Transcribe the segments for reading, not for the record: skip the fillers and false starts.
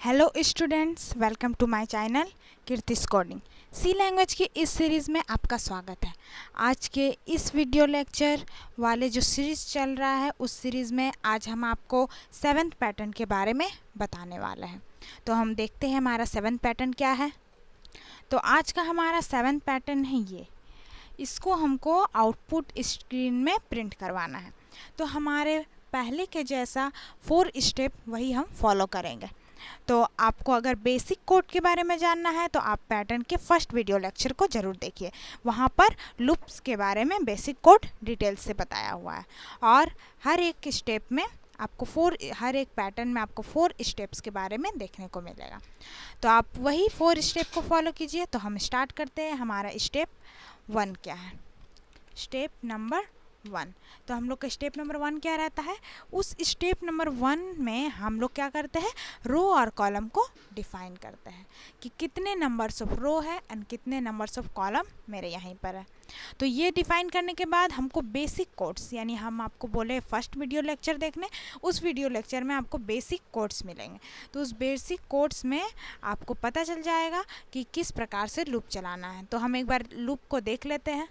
Hello students, welcome to my channel Kirti's coding. C language की इस series में आपका स्वागत है। आज के इस वीडियो लेक्चर वाले जो सीरीज़ चल रहा है उस सीरीज़ में आज हम आपको 7th पैटर्न के बारे में बताने वाले हैं। तो हम देखते हैं हमारा 7th पैटर्न क्या है। तो आज का हमारा 7th पैटर्न है ये। इसको हमको आउटपुट स्क्रीन में प्रिंट करवाना है। तो हमारे पहले के जैसा 4 स्टेप वही हम फॉलो करेंगे। तो आपको अगर बेसिक कोड के बारे में जानना है तो आप पैटर्न के फर्स्ट वीडियो लेक्चर को ज़रूर देखिए। वहाँ पर लूप्स के बारे में बेसिक कोड डिटेल से बताया हुआ है और हर एक स्टेप में आपको हर एक पैटर्न में आपको 4 स्टेप्स के बारे में देखने को मिलेगा। तो आप वही 4 स्टेप को फॉलो कीजिए। तो हम स्टार्ट करते हैं। हमारा स्टेप 1 क्या है? Step number 1। तो हम लोग का स्टेप नंबर 1 क्या रहता है? उस स्टेप नंबर 1 में हम लोग क्या करते हैं? रो और कॉलम को डिफाइन करते हैं कि कितने नंबर्स ऑफ रो है एंड कितने नंबर्स ऑफ कॉलम मेरे यहीं पर है। तो ये डिफाइन करने के बाद हमको बेसिक कोड्स, यानी हम आपको बोले फर्स्ट वीडियो लेक्चर देखने, उस वीडियो लेक्चर में आपको बेसिक कोड्स मिलेंगे। तो उस बेसिक कोड्स में आपको पता चल जाएगा कि किस प्रकार से लूप चलाना है। तो हम एक बार लूप को देख लेते हैं।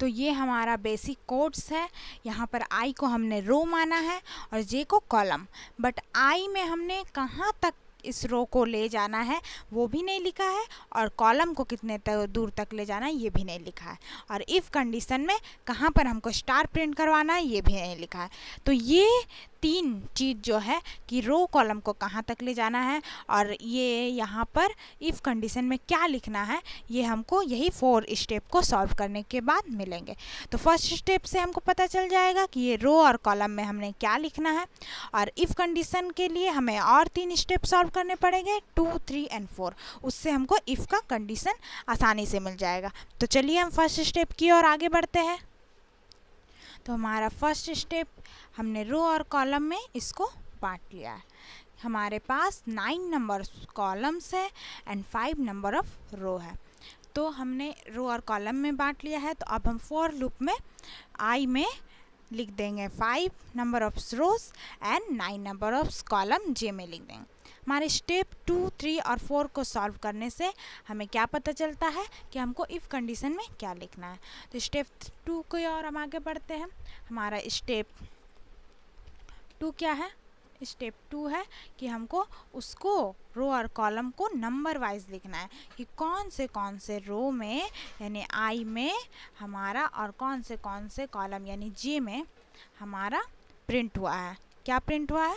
तो ये हमारा बेसिक कोड्स है। यहाँ पर आई को हमने रो माना है और जे को कॉलम, बट आई में हमने कहाँ तक इस रो को ले जाना है वो भी नहीं लिखा है और कॉलम को कितने दूर तक ले जाना है ये भी नहीं लिखा है। और इफ़ कंडीशन में कहाँ पर हमको स्टार प्रिंट करवाना है ये भी नहीं लिखा है। तो ये 3 चीज़ जो है कि रो कॉलम को कहाँ तक ले जाना है और ये यहाँ पर इफ़ कंडीशन में क्या लिखना है, ये हमको यही 4 स्टेप को सॉल्व करने के बाद मिलेंगे। तो फर्स्ट स्टेप से हमको पता चल जाएगा कि ये रो और कॉलम में हमने क्या लिखना है और इफ़ कंडीशन के लिए हमें और 3 स्टेप सॉल्व करने पड़ेंगे, 2, 3 एंड 4। उससे हमको इफ़ का कंडीशन आसानी से मिल जाएगा। तो चलिए हम फर्स्ट स्टेप की ओर आगे बढ़ते हैं। तो हमारा फर्स्ट स्टेप, हमने रो और कॉलम में इसको बांट लिया है। हमारे पास 9 नंबर कॉलम्स है एंड 5 नंबर ऑफ रो है। तो हमने रो और कॉलम में बांट लिया है। तो अब हम फॉर लूप में आई में लिख देंगे 5 number of rows and 9 number of column J में लिख देंगे। हमारे स्टेप 2, 3 और 4 को सॉल्व करने से हमें क्या पता चलता है कि हमको इफ़ कंडीशन में क्या लिखना है। तो स्टेप 2 की ओर हम आगे बढ़ते हैं। हमारा स्टेप 2 क्या है? स्टेप 2 है कि हमको उसको रो और कॉलम को नंबर वाइज लिखना है कि कौन से रो में यानी आई में हमारा और कौन से कॉलम यानी जे में हमारा प्रिंट हुआ है। क्या प्रिंट हुआ है?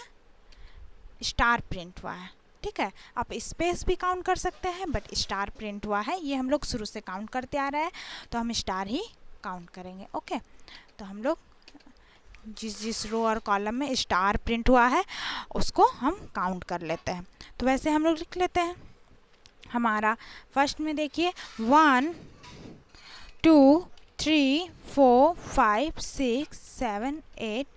स्टार प्रिंट हुआ है। ठीक है, आप स्पेस भी काउंट कर सकते हैं बट स्टार प्रिंट हुआ है। ये हम लोग शुरू से काउंट करते आ रहे हैं तो हम स्टार ही काउंट करेंगे। ओके, तो हम लोग जिस रो और कॉलम में स्टार प्रिंट हुआ है उसको हम काउंट कर लेते हैं। तो वैसे हम लोग लिख लेते हैं। हमारा फर्स्ट में देखिए 1, 2, 3, 4, 5, 6, 7, 8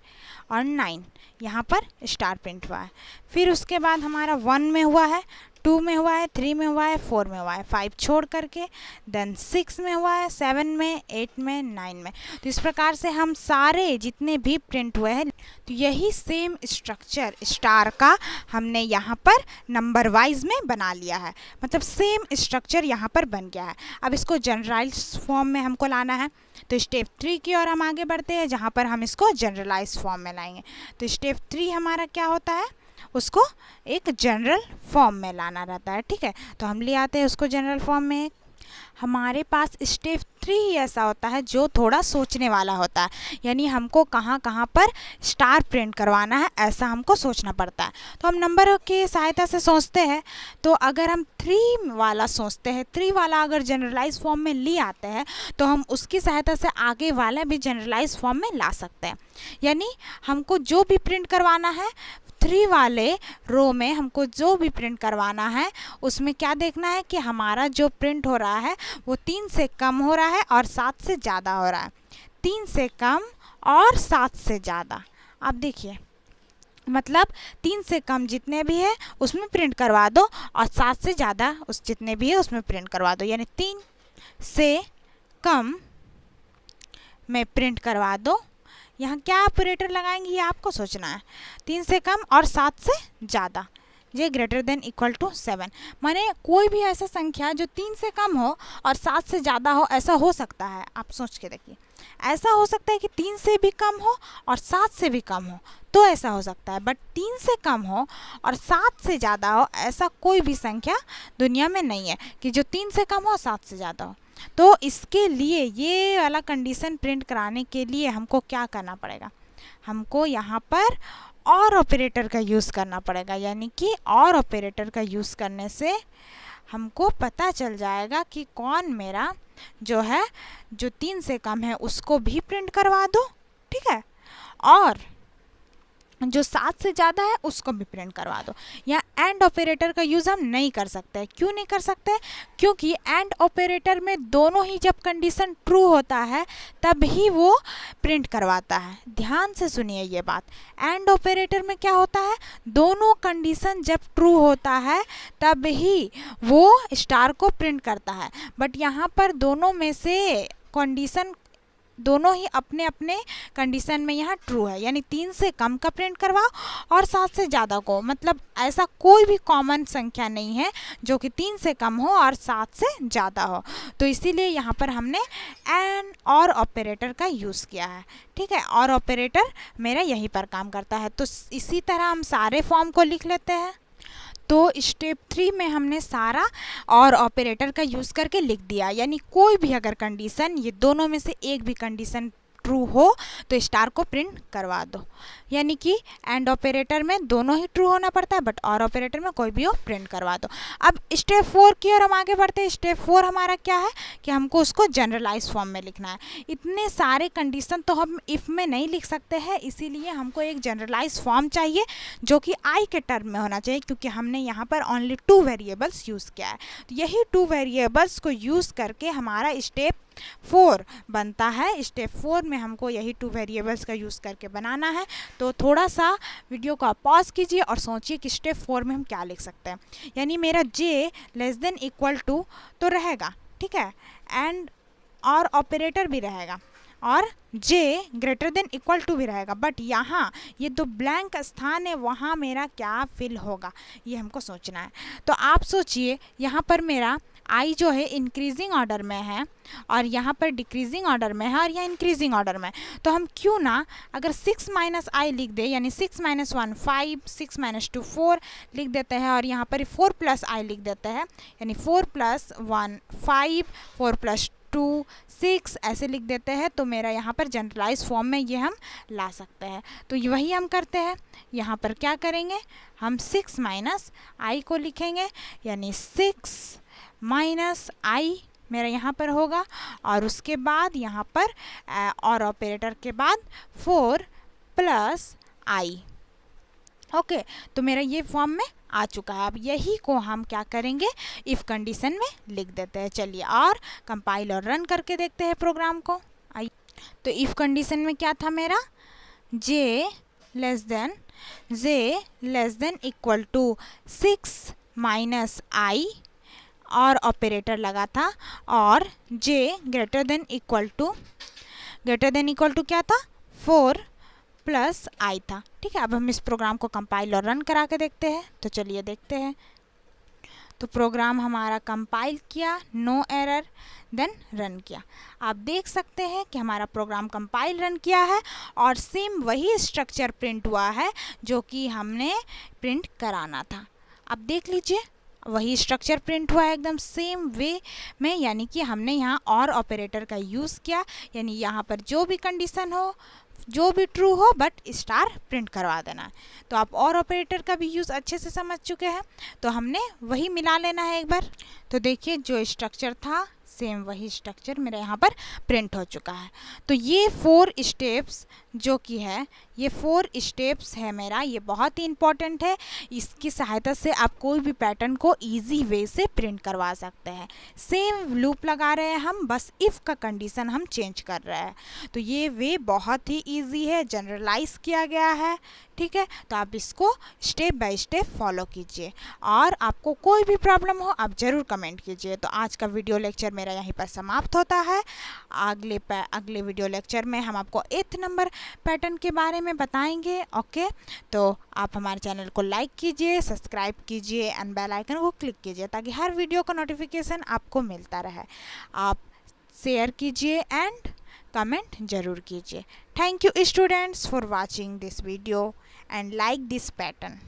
और 9 यहाँ पर स्टार प्रिंट हुआ है। फिर उसके बाद हमारा 1 में हुआ है, 2 में हुआ है, 3 में हुआ है, 4 में हुआ है, 5 छोड़ करके, देन 6 में हुआ है, 7 में, 8 में, 9 में। तो इस प्रकार से हम सारे जितने भी प्रिंट हुए हैं तो यही सेम स्ट्रक्चर स्टार का हमने यहाँ पर नंबर वाइज में बना लिया है। मतलब सेम स्ट्रक्चर यहाँ पर बन गया है। अब इसको जनरलाइज फॉर्म में हमको लाना है। तो स्टेप 3 की ओर हम आगे बढ़ते हैं जहाँ पर हम इसको जनरलाइज फॉर्म में लाएंगे। तो स्टेप 3 हमारा क्या होता है? उसको एक जनरल फॉर्म में लाना रहता है। ठीक है, तो हम ले आते हैं उसको जनरल फॉर्म में। हमारे पास स्टेप 3 ही ऐसा होता है जो थोड़ा सोचने वाला होता है, यानी हमको कहाँ कहाँ पर स्टार प्रिंट करवाना है ऐसा हमको सोचना पड़ता है। तो हम नंबर की सहायता से सोचते हैं। तो अगर हम 3 वाला सोचते हैं, 3 वाला अगर जनरलाइज फॉर्म में ले आते हैं तो हम उसकी सहायता से आगे वाला भी जनरलाइज फॉर्म में ला सकते हैं। यानी हमको जो भी प्रिंट करवाना है 3 वाले रो में हमको जो भी प्रिंट करवाना है उसमें क्या देखना है कि हमारा जो प्रिंट हो रहा है वो 3 से कम हो रहा है और 7 से ज़्यादा हो रहा है। 3 से कम और 7 से ज़्यादा। अब देखिए, मतलब 3 से कम जितने भी है उसमें प्रिंट करवा दो और 7 से ज़्यादा उस जितने भी है उसमें प्रिंट करवा दो। यानी 3 से कम में प्रिंट करवा दो। यहाँ क्या ऑपरेटर लगाएंगे ये आपको सोचना है। 3 से कम और 7 से ज़्यादा, जे ग्रेटर देन इक्वल टू 7। माने कोई भी ऐसा संख्या जो 3 से कम हो और 7 से ज़्यादा हो, ऐसा हो सकता है। आप सोच के देखिए, ऐसा हो सकता है कि 3 से भी कम हो और 7 से भी कम हो, तो ऐसा हो सकता है। बट 3 से कम हो और 7 से ज़्यादा हो, ऐसा कोई भी संख्या दुनिया में नहीं है कि जो 3 से कम हो और 7 से ज़्यादा हो। तो इसके लिए ये वाला कंडीशन प्रिंट कराने के लिए हमको क्या करना पड़ेगा, हमको यहाँ पर और ऑपरेटर का यूज़ करना पड़ेगा। यानी कि और ऑपरेटर का यूज़ करने से हमको पता चल जाएगा कि कौन मेरा जो है, जो 3 से कम है उसको भी प्रिंट करवा दो, ठीक है, और जो 7 से ज़्यादा है उसको भी प्रिंट करवा दो। यहाँ एंड ऑपरेटर का यूज़ हम नहीं कर सकते। क्यों नहीं कर सकते? क्योंकि एंड ऑपरेटर में दोनों ही जब कंडीशन ट्रू होता है तब ही वो प्रिंट करवाता है। ध्यान से सुनिए ये बात, एंड ऑपरेटर में क्या होता है, दोनों कंडीशन जब ट्रू होता है तब ही वो स्टार को प्रिंट करता है। बट यहाँ पर दोनों में से कंडीशन, दोनों ही अपने अपने कंडीशन में यहाँ ट्रू है। यानी 3 से कम का प्रिंट करवाओ और 7 से ज़्यादा को, मतलब ऐसा कोई भी कॉमन संख्या नहीं है जो कि 3 से कम हो और 7 से ज़्यादा हो। तो इसीलिए यहाँ पर हमने एंड और ऑपरेटर का यूज़ किया है, ठीक है। और ऑपरेटर मेरा यहीं पर काम करता है। तो इसी तरह हम सारे फॉर्म को लिख लेते हैं। तो स्टेप 3 में हमने सारा और ऑपरेटर का यूज़ करके लिख दिया। यानी कोई भी अगर कंडीशन, ये दोनों में से एक भी कंडीशन ट्रू हो तो स्टार को प्रिंट करवा दो। यानी कि एंड ऑपरेटर में दोनों ही ट्रू होना पड़ता है, बट और ऑपरेटर में कोई भी हो प्रिंट करवा दो। अब स्टेप 4 की ओर हम आगे बढ़ते हैं। स्टेप 4 हमारा क्या है कि हमको उसको जनरलाइज फॉर्म में लिखना है। इतने सारे कंडीशन तो हम इफ़ में नहीं लिख सकते हैं, इसीलिए हमको एक जनरलाइज फॉर्म चाहिए जो कि आई के टर्म में होना चाहिए, क्योंकि हमने यहाँ पर ओनली 2 वेरिएबल्स यूज़ किया है। तो यही 2 वेरिएबल्स को यूज़ करके हमारा स्टेप 4 बनता है। स्टेप 4 में हमको यही 2 वेरिएबल्स का यूज़ करके बनाना है। तो थोड़ा सा वीडियो को आप पॉज कीजिए और सोचिए कि स्टेप 4 में हम क्या लिख सकते हैं। यानी मेरा j less than equal to तो रहेगा, ठीक है, एंड और ऑपरेटर भी रहेगा और j greater than equal to भी रहेगा। बट यहाँ ये दो ब्लैंक स्थान है, वहाँ मेरा क्या फिल होगा ये हमको सोचना है। तो आप सोचिए, यहाँ पर मेरा आई जो है इंक्रीजिंग ऑर्डर में है और यहाँ पर डिक्रीजिंग ऑर्डर में है और यहाँ इंक्रीजिंग ऑर्डर में। तो हम क्यों ना अगर 6 माइनस आई लिख दे, यानी 6 माइनस 1 5, 6 माइनस 2 4 लिख देते हैं और यहाँ पर 4 प्लस आई लिख देते हैं, यानी 4 प्लस 1 5, 4 प्लस 2 6 ऐसे लिख देते हैं। तो मेरा यहाँ पर जनरलाइज फॉर्म में ये हम ला सकते हैं। तो वही हम करते हैं। यहाँ पर क्या करेंगे, हम 6 माइनस आई को लिखेंगे, यानी 6 माइनस आई मेरा यहाँ पर होगा और उसके बाद यहाँ पर और ऑपरेटर के बाद 4 प्लस आई। ओके, तो मेरा ये फॉर्म में आ चुका है। अब यही को हम क्या करेंगे, इफ़ कंडीशन में लिख देते हैं। चलिए और कंपाइल और रन करके देखते हैं प्रोग्राम को। आइए, तो इफ़ कंडीशन में क्या था मेरा, j less than equal to 6 minus i और ऑपरेटर लगा था और j greater than equal to क्या था, 4 प्लस आई था, ठीक है। अब हम इस प्रोग्राम को कंपाइल और रन करा के देखते हैं। तो चलिए देखते हैं। तो प्रोग्राम हमारा कंपाइल किया, नो एरर, देन रन किया। आप देख सकते हैं कि हमारा प्रोग्राम कंपाइल रन किया है और सेम वही स्ट्रक्चर प्रिंट हुआ है जो कि हमने प्रिंट कराना था। आप देख लीजिए, वही स्ट्रक्चर प्रिंट हुआ है एकदम सेम वे में। यानी कि हमने यहाँ और ऑपरेटर का यूज़ किया, यानी यहाँ पर जो भी कंडीशन हो, जो भी ट्रू हो, बट स्टार प्रिंट करवा देना है। तो आप और ऑपरेटर का भी यूज़ अच्छे से समझ चुके हैं। तो हमने वही मिला लेना है एक बार। तो देखिए, जो स्ट्रक्चर था सेम वही स्ट्रक्चर मेरा यहाँ पर प्रिंट हो चुका है। तो ये 4 स्टेप्स जो कि है, ये 4 स्टेप्स है मेरा, ये बहुत ही इंपॉर्टेंट है। इसकी सहायता से आप कोई भी पैटर्न को इजी वे से प्रिंट करवा सकते हैं। सेम लूप लगा रहे हैं हम, बस इफ़ का कंडीशन हम चेंज कर रहे हैं। तो ये वे बहुत ही इजी है, जनरलाइज किया गया है, ठीक है। तो आप इसको स्टेप बाय स्टेप फॉलो कीजिए और आपको कोई भी प्रॉब्लम हो आप ज़रूर कमेंट कीजिए। तो आज का वीडियो लेक्चर मेरा यहीं पर समाप्त होता है। अगले वीडियो लेक्चर में हम आपको 8th नंबर पैटर्न के बारे में में बताएंगे। ओके, तो आप हमारे चैनल को लाइक कीजिए, सब्सक्राइब कीजिए एंड बेल आइकन को क्लिक कीजिए ताकि हर वीडियो का नोटिफिकेशन आपको मिलता रहे। आप शेयर कीजिए एंड कमेंट ज़रूर कीजिए। Thank you students for watching this video and like this pattern.